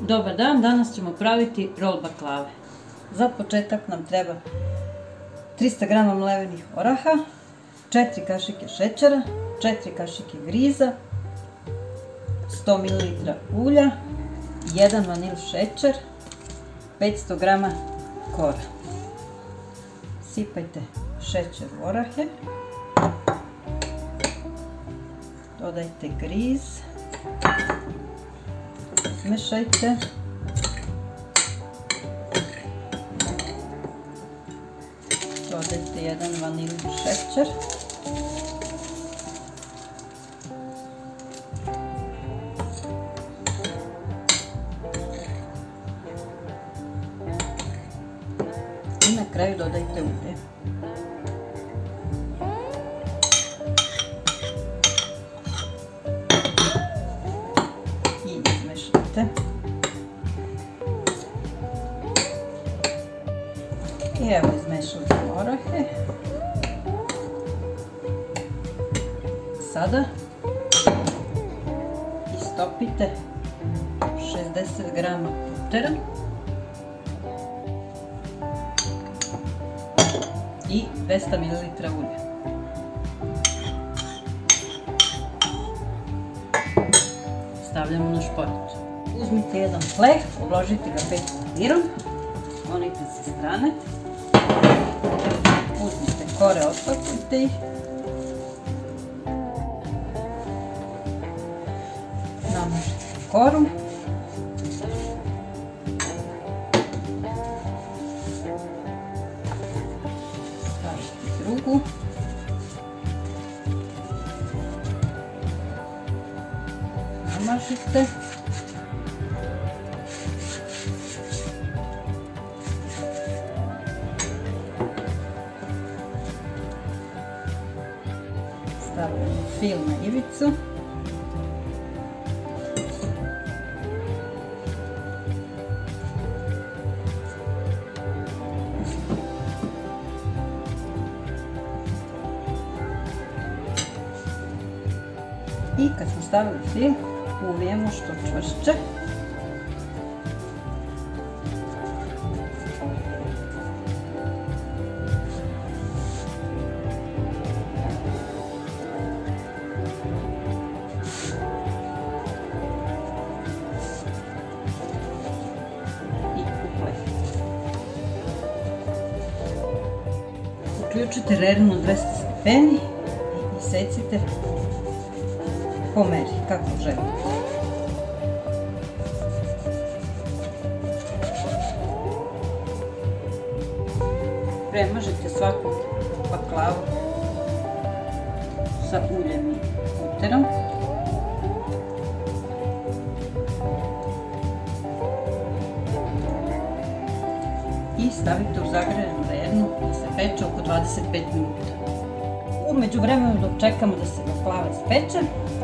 Dobar dan, danas ćemo praviti rol baklave. Za početak nam treba 300 g mlevenih oraha, 4 kašike šećera, 4 kašike griza, 100 ml ulja, 1 vanil šećer, 500 g kora. Sipajte šećer u orahe, dodajte griz, mešajte, dodajte 1 vanilin šećer, i na kraju dodajte ulje. I izmešajte. I evo, izmešali smo orahe. Sada istopite 60 g putera i 200 ml ulja. Stavljamo na šporet. Uzmite jedan pleh, obložite ga pecom papirom, sklonite sa strane. Uzmite kore, otpakujte ih. Namažite koru. Stavite drugu. Namažite. Stavljamo fil na ivicu. I kad smo stavili fil, uvijemo što čvršće. I uplejte. Uključite reru na 200 stepeni i isecite po meri, kako želite. Premažite svaku baklavu sa uljem i puterom. I stavite u zagrejanu vrelu da se peče oko 25 minuta. U međuvremenu dok čekamo da se baklava ispeče,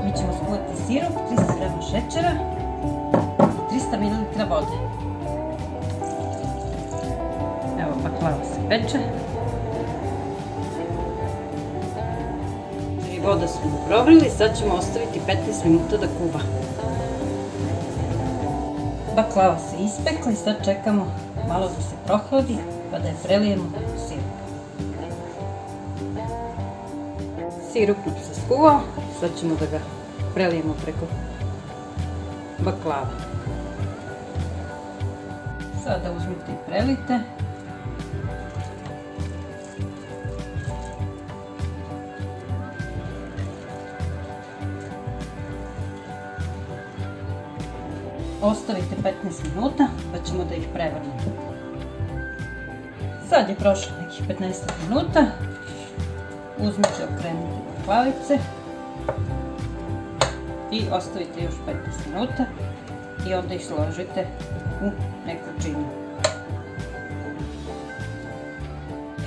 mi ćemo skuvati sirup, 300 g šećera i 300 ml vode. Evo, baklava se peče. I voda smo provrili, sad ćemo ostaviti 15 minuta da kuva. Baklava se ispekla i sad čekamo malo da se prohladi pa da je prelijemo sirup. Sirup nam se skuvao, sad ćemo da ga prelijemo preko baklava. Sada uzmite i prelijte. Ostavite 15 minuta pa ćemo da ih prevrnemo. Sad je prošlo nekih 15 minuta. Uzmite, okrenite baklavice i ostavite još 15 minuta i onda ih složite u neku činiju.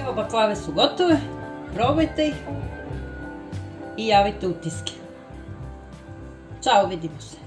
Evo, baklave su gotove, probajte ih i javite utiske. Ćao, vidimo se.